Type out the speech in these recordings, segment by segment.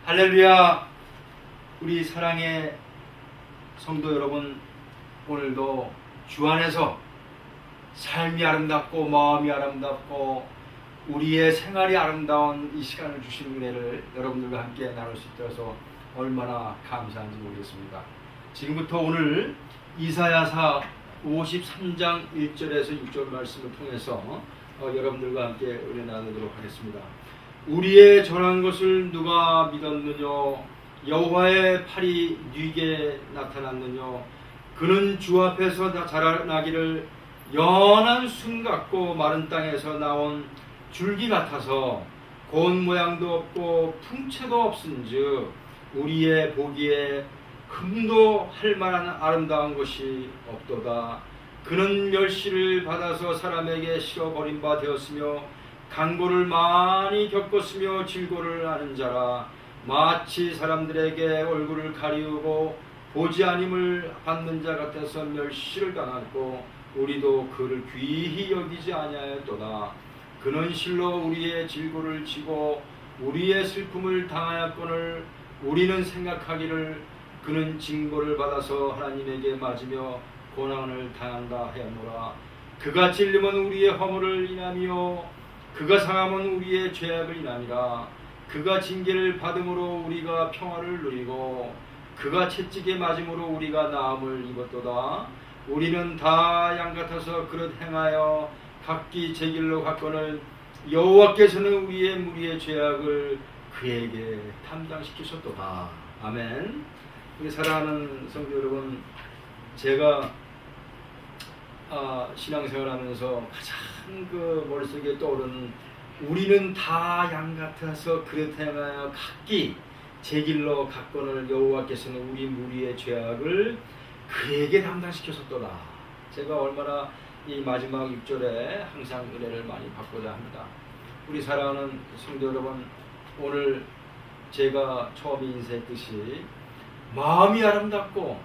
할렐루야. 우리 사랑의 성도 여러분, 오늘도 주 안에서 삶이 아름답고 마음이 아름답고 우리의 생활이 아름다운 이 시간을 주신 은혜를 여러분들과 함께 나눌 수 있어서 얼마나 감사한지 모르겠습니다. 지금부터 오늘 이사야서 53장 1절에서 6절 말씀을 통해서 여러분들과 함께 은혜 나누도록 하겠습니다. 우리의 전한 것을 누가 믿었느뇨? 여호와의 팔이 네게 나타났느뇨? 그는 주 앞에서 자라나기를 연한 순 같고 마른 땅에서 나온 줄기 같아서 고운 모양도 없고 풍채도 없은즉 우리의 보기에 흠도 할 만한 아름다운 것이 없도다. 그는 멸시를 받아서 사람에게 실어버린 바 되었으며 강고를 많이 겪었으며 질고를 아는 자라. 마치 사람들에게 얼굴을 가리우고 보지 아님을 받는 자 같아서 멸시를 당하고 우리도 그를 귀히 여기지 아니하였도다. 그는 실로 우리의 질고를 지고 우리의 슬픔을 당하였거늘 우리는 생각하기를 그는 징벌을 받아서 하나님에게 맞으며 고난을 당한다 하였노라. 그가 찔림은 우리의 허물을 인하며 그가 상함은 우리의 죄악을 인함이라. 그가 징계를 받음으로 우리가 평화를 누리고 그가 채찍에 맞음으로 우리가 나음을 입었도다. 우리는 다 양같아서 그릇 행하여 각기 제 길로 갔거늘 여호와께서는 우리의 무리의 죄악을 그에게 담당시키셨도다. 아멘. 우리 사랑하는 성도 여러분, 제가 신앙생활하면서 가장 그 머릿속에 떠오르는 우리는 다 양같아서 그릇 행하여 각기 제 길로 갔거늘 여호와께서는 우리 무리의 죄악을 그에게 담당시켰었도다. 제가 얼마나 이 마지막 6절에 항상 은혜를 많이 받고자 합니다. 우리 사랑하는 성도 여러분, 오늘 제가 처음에 인사했듯이 마음이 아름답고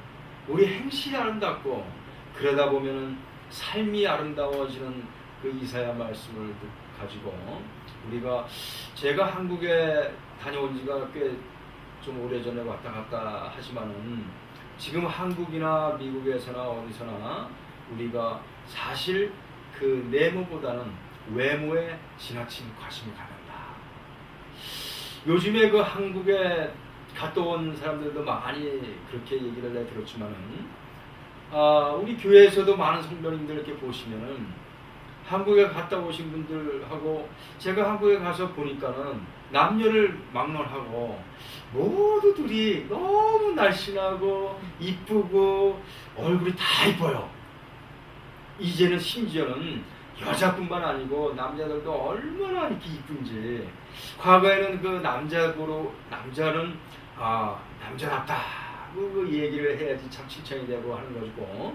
우리 행실이 아름답고 그러다 보면은 삶이 아름다워지는 그 이사야 말씀을 가지고 우리가 제가 한국에 다녀온 지가 꽤 좀 오래전에 왔다 갔다 하지만은 지금 한국이나 미국에서나 어디서나 우리가 사실 그 내모보다는 외모에 지나친 관심이 가는다. 요즘에 그 한국에 갔다 온 사람들도 많이 그렇게 얘기를 들었지만은 우리 교회에서도 많은 성도님들 이렇게 보시면은 한국에 갔다 오신 분들하고 제가 한국에 가서 보니까는 남녀를 막론하고 모두들이 너무 날씬하고 이쁘고 얼굴이 다 이뻐요. 이제는 심지어는 여자뿐만 아니고 남자들도 얼마나 이렇게 이쁜지. 과거에는 그 남자는 남자답다 그 얘기를 해야지 참 칭찬이 되고 하는 것이고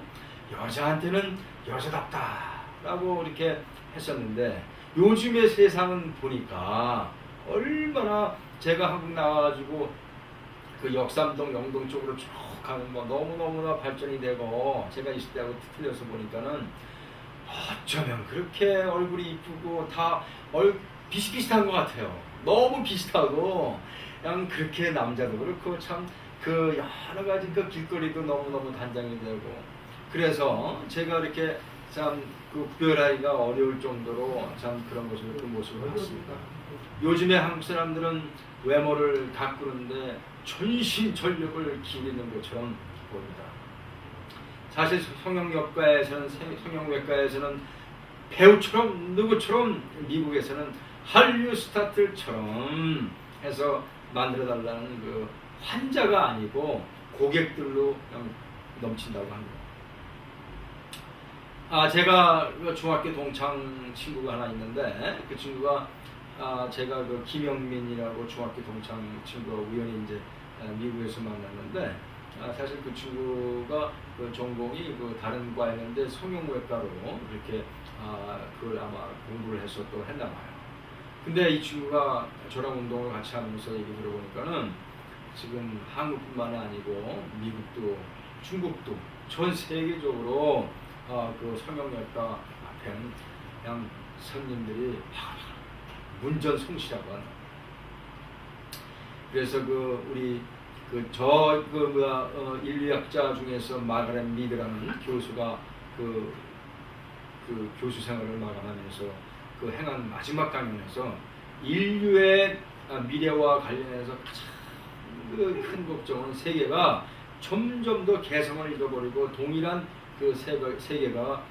여자한테는 여자답다 라고 이렇게 했었는데 요즘의 세상은 보니까 얼마나 제가 한국 나와가지고 그 역삼동 영동 쪽으로 쭉 가면 뭐 너무너무나 발전이 되고 제가 있을 때하고 틀려서 보니까는 어쩌면 그렇게 얼굴이 이쁘고 다 비슷비슷한 것 같아요. 너무 비슷하고 그냥 그렇게 남자도 그렇고 참 그 여러 가지 그 길거리도 너무너무 단장이 되고 그래서 제가 이렇게 참 그 구별하기가 어려울 정도로 참 그런 것을 그 모습을 봤습니다. 요즘에 한국 사람들은 외모를 가꾸는데 전심전력을 기울이는 것처럼 보입니다. 사실 성형외과에서는 배우처럼 누구처럼 미국에서는 한류 스타들처럼 해서 만들어달라는 그 환자가 아니고 고객들로 넘친다고 합니다. 제가 중학교 동창 친구가 하나 있는데 그 친구가 제가 그 김영민이라고 중학교 동창 친구가 우연히 이제 미국에서 만났는데 사실 그 친구가 그 전공이 그 다른 과였는데 성형외과로 이렇게 그걸 아마 공부를 해서 또 했나 봐요. 근데 이 친구가 저랑 운동을 같이 하면서 얘기 들어보니까는 지금 한국뿐만 아니고 미국도 중국도 전 세계적으로 그 성형외과 앞에는 그냥 손님들이 문전성시라고 하는 그래서 우리 인류학자 중에서 마가렛 미드라는 교수가 그 교수 생활을 마감하면서 행한 마지막 강연에서 인류의 미래와 관련해서 가장 큰 걱정은 세계가 점점 더 개성을 잃어버리고 동일한 세계가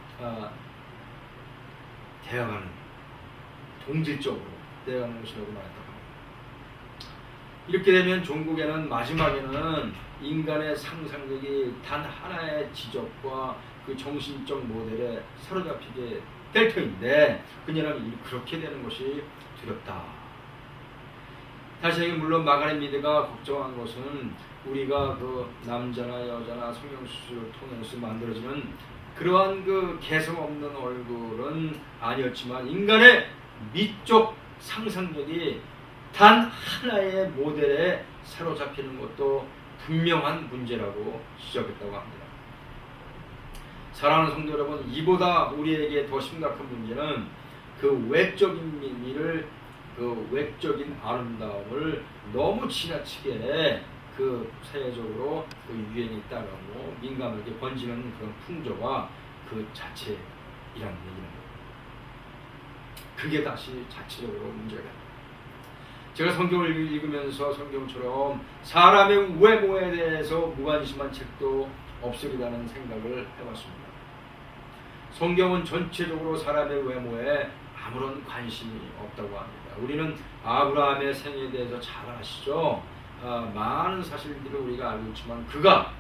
되어가는, 동질적으로 되어가는 것이라고 말했다고 합니다. 이렇게 되면 종국에는 마지막에는 인간의 상상력이 단 하나의 지적과 그 정신적 모델에 사로잡히게 될 터인데, 그녀는 그렇게 되는 것이 두렵다. 사실 물론 마가렛 미드가 걱정한 것은 우리가 남자나 여자나 성형수술을 통해서 만들어지는 그러한 개성 없는 얼굴은 아니었지만 인간의 미적 상상력이 단 하나의 모델에 사로잡히는 것도 분명한 문제라고 지적했다고 합니다. 사랑하는 성도 여러분, 이보다 우리에게 더 심각한 문제는 외적인 미를, 외적인 아름다움을 너무 지나치게 사회적으로 유행에 따르고 민감하게 번지는 그런 풍조가 자체이라는 얘기는, 그게 다시 자체적으로 문제가 됩니다. 제가 성경을 읽으면서 성경처럼 사람의 외모에 대해서 무관심한 책도 없으리라는 생각을 해봤습니다. 성경은 전체적으로 사람의 외모에 아무런 관심이 없다고 합니다. 우리는 아브라함의 생애에 대해서 잘 아시죠? 많은 사실들을 우리가 알고 있지만 그가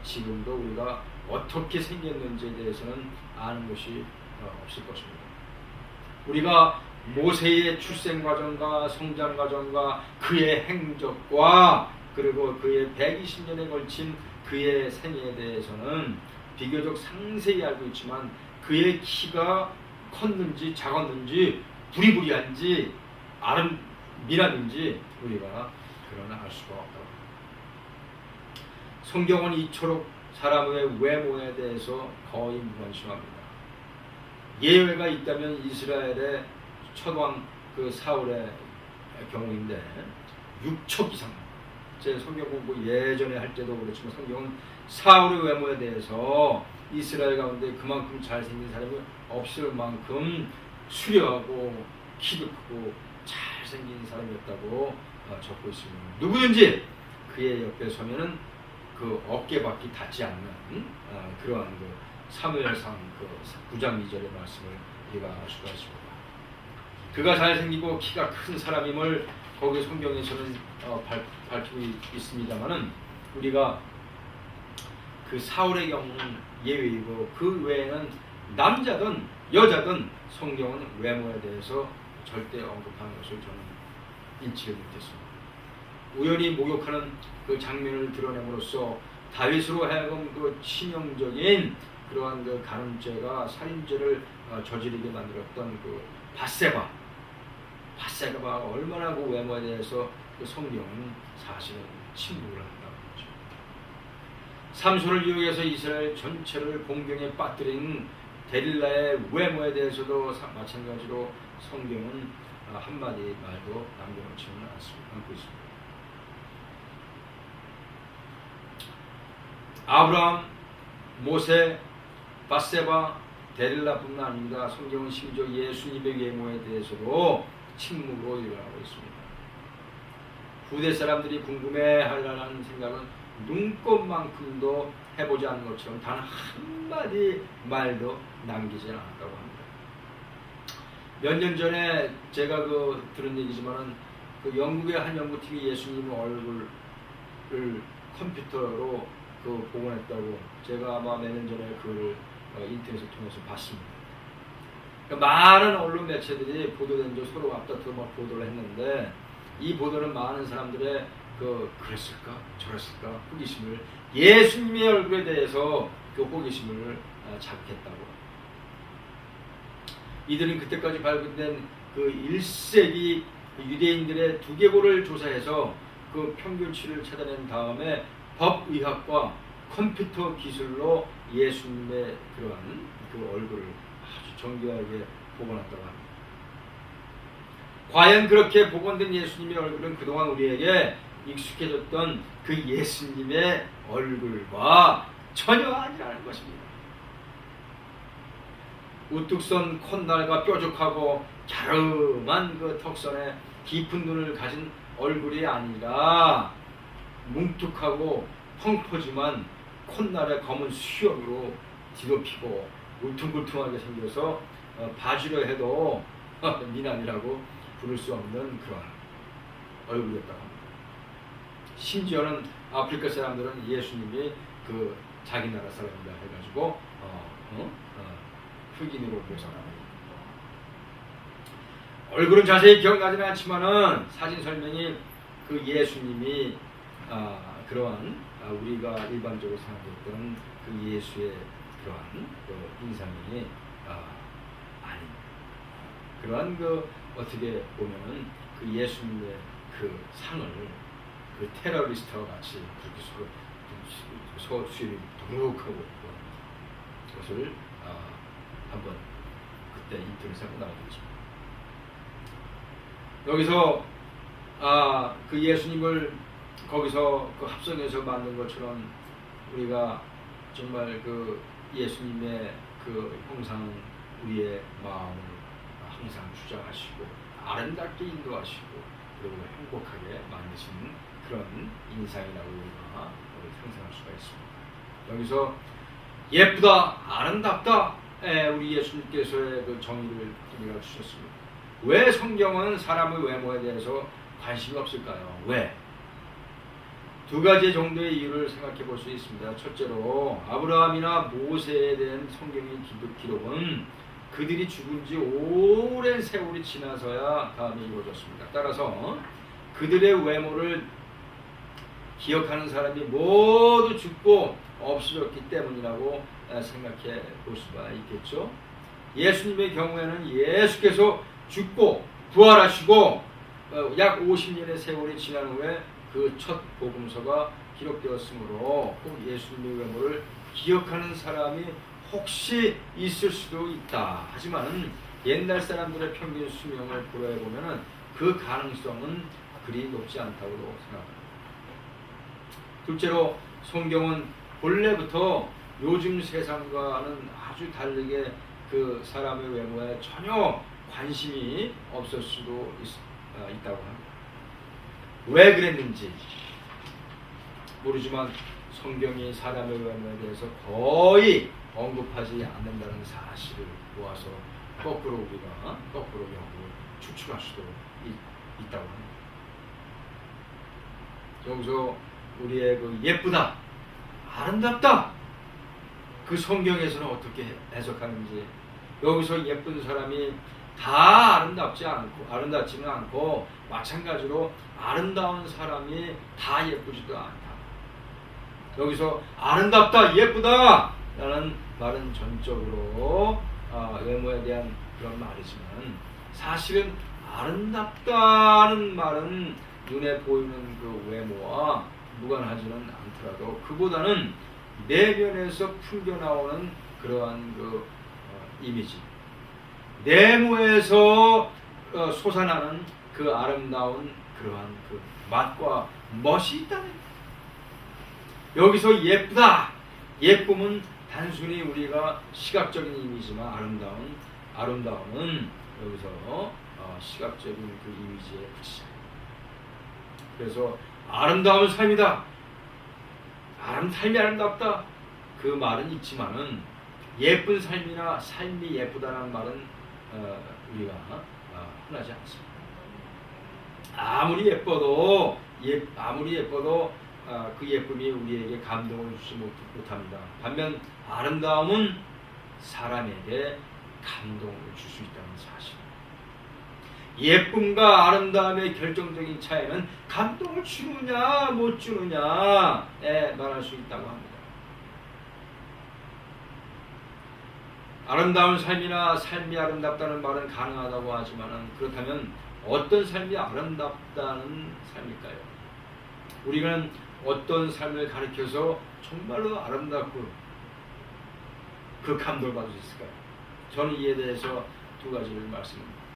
지금도 우리가 어떻게 생겼는지에 대해서는 아는 것이 없을 것입니다. 우리가 모세의 출생 과정과 성장 과정과 그의 행적과 그리고 그의 120년에 걸친 그의 생애에 대해서는 비교적 상세히 알고 있지만 그의 키가 컸는지 작았는지 부리부리한지 미남인지 우리가 그러나 알 수가 없다고 합니다. 성경은 이토록 사람의 외모에 대해서 거의 무관심합니다. 예외가 있다면 이스라엘의 첫왕 사울의 경우인데 6척 이상, 제 성경 공부 예전에 할 때도 그렇지만 성경은 사울의 외모에 대해서 이스라엘 가운데 그만큼 잘생긴 사람이 없을 만큼 수려하고 키도 크고 잘생긴 사람이었다고 적고 있습니다. 누구든지 그의 옆에 서면은 어깨밖에 닿지 않는 그러한 사무엘상 9장 2절의 말씀을 우리가 알 수가 있습니다. 그가 잘생기고 키가 큰 사람임을 거기 성경에서는 밝히고 있습니다만은 우리가 사울의 경우는 예외이고 그 외에는 남자든 여자든 성경은 외모에 대해서 절대 언급하는 것을 저는 인치를 못했습니다. 우연히 목욕하는 장면을 드러냄으로써 다윗으로 하여금 치명적인 그러한 간음죄가 살인죄를 저지르게 만들었던 바세바가 얼마나 외모에 대해서 성경은 사실은 침묵을 한다는 거죠. 삼손을 이용해서 이스라엘 전체를 공경에 빠뜨린 데릴라의 외모에 대해서도 마찬가지로 성경은 한마디 말도 남겨놓지는 않고 있습니다. 아브라함, 모세, 바세바, 데릴라뿐만 아닙니다. 성경은 심지어 예수님의 외모에 대해서도 침묵으로 일어나고 있습니다. 후대 사람들이 궁금해하려는 생각은 눈꼽만큼도 해보지 않은 것처럼 단 한마디 말도 남기지 않았다고 합니다. 몇 년 전에 제가 들은 얘기지만은 영국의 한 연구팀이 예수님 얼굴을 컴퓨터로 복원했다고 제가 아마 몇 년 전에 그걸 인터넷을 통해서 봤습니다. 그러니까 많은 언론 매체들이 보도된 줄 서로 앞다투어 보도를 했는데 이 보도는 많은 사람들의 그랬을까 저랬을까 호기심을, 예수님의 얼굴에 대해서 호기심을 자극했다고. 이들은 그때까지 발견된 1세기 유대인들의 두개골을 조사해서 평균치를 찾아낸 다음에 법의학과 컴퓨터 기술로 예수님의 그러한 얼굴을 아주 정교하게 복원했다고 합니다. 과연 그렇게 복원된 예수님의 얼굴은 그동안 우리에게 익숙해졌던 그 예수님의 얼굴과 전혀 아니라는 것입니다. 우뚝 선 콧날과 뾰족하고 갸름한 그 턱선에 깊은 눈을 가진 얼굴이 아니라 뭉툭하고 펑퍼짐한 콧날에 검은 수염으로 뒤덮이고 울퉁불퉁하게 생겨서 바지로 해도 미남이라고 부를 수 없는 그런 얼굴이었다고 합니다. 심지어는 아프리카 사람들은 예수님이 그 자기 나라 사람이다 해가지고 흑인으로 묘사합니다. 얼굴은 자세히 기억나지는 않지만은 사진 설명이 그 예수님이 그러한 우리가 일반적으로 생각했던 그 예수의 그러한 그 인상이 아닌 그러한 그 어떻게 보면은 그 예수님의 그 상을 그 테러리스트와 같이 그렇게 수염이 도둑하고 그것을 한번 그때 인터넷에 한번 나와보겠습니다. 여기서 그 예수님을 거기서 그 합성해서 만든 것처럼 우리가 정말 그 예수님의 그 형상은 우리의 마음을 항상 주장하시고 아름답게 인도하시고 그리고 행복하게 만드시는 그런 인상이라고 우리가 상상할 수가 있습니다. 여기서 예쁘다, 아름답다, 우리 예수님께서의 그 정의를 우리가 주셨습니다. 왜 성경은 사람의 외모에 대해서 관심이 없을까요? 왜? 두 가지 정도의 이유를 생각해 볼 수 있습니다. 첫째로 아브라함이나 모세에 대한 성경의 기록은 그들이 죽은 지 오랜 세월이 지나서야 다음에 이루어졌습니다. 따라서 그들의 외모를 기억하는 사람이 모두 죽고 없어졌기 때문이라고 생각해 볼 수가 있겠죠. 예수님의 경우에는 예수께서 죽고 부활하시고 약 50년의 세월이 지난 후에 그 첫 복음서가 기록되었으므로 꼭 예수님의 외모를 기억하는 사람이 혹시 있을 수도 있다. 하지만 옛날 사람들의 평균 수명을 고려해 보면은 그 가능성은 그리 높지 않다고 생각합니다. 둘째로 성경은 본래부터 요즘 세상과는 아주 다르게 그 사람의 외모에 전혀 관심이 없을 수도 있다고 합니다. 왜 그랬는지 모르지만 성경이 사람의 외모에 대해서 거의 언급하지 않는다는 사실을 보아서 거꾸로 우리가 거꾸로 영을 추측할 수도 있다고 합니다. 여기서 우리의 그 예쁘다, 아름답다, 그 성경에서는 어떻게 해석하는지, 여기서 예쁜 사람이 다 아름답지는 않고 마찬가지로 아름다운 사람이 다 예쁘지도 않다. 여기서 아름답다, 예쁘다 라는 말은 전적으로 외모에 대한 그런 말이지만 사실은 아름답다는 말은 눈에 보이는 그 외모와 무관하지는 않더라도 그보다는 내면에서 풍겨나오는 그러한 그 이미지, 내모에서 솟아나는 그 아름다운 그러한 그 맛과 멋이 있다는 여기서 예쁘다, 예쁨은 단순히 우리가 시각적인 이미지만 아름다움은 여기서 시각적인 그 이미지에 그치죠. 그래서 아름다운 삶이다, 삶이 아름답다 그 말은 있지만은 예쁜 삶이나 삶이 예쁘다는 말은 우리가 흔하지 않습니다. 아무리 예뻐도 그 예쁨이 우리에게 감동을 주지 못합니다. 반면 아름다움은 사람에게 감동을 줄 수 있다는 사실입니다. 예쁨과 아름다움의 결정적인 차이는 감동을 주느냐 못 주느냐에 말할 수 있다고 합니다. 아름다운 삶이나 삶이 아름답다는 말은 가능하다고 하지만 그렇다면 어떤 삶이 아름답다는 삶일까요? 우리는 어떤 삶을 가리켜서 정말로 아름답고 그 감동을 받을 수 있을까요? 저는 이에 대해서 두 가지를 말씀드립니다.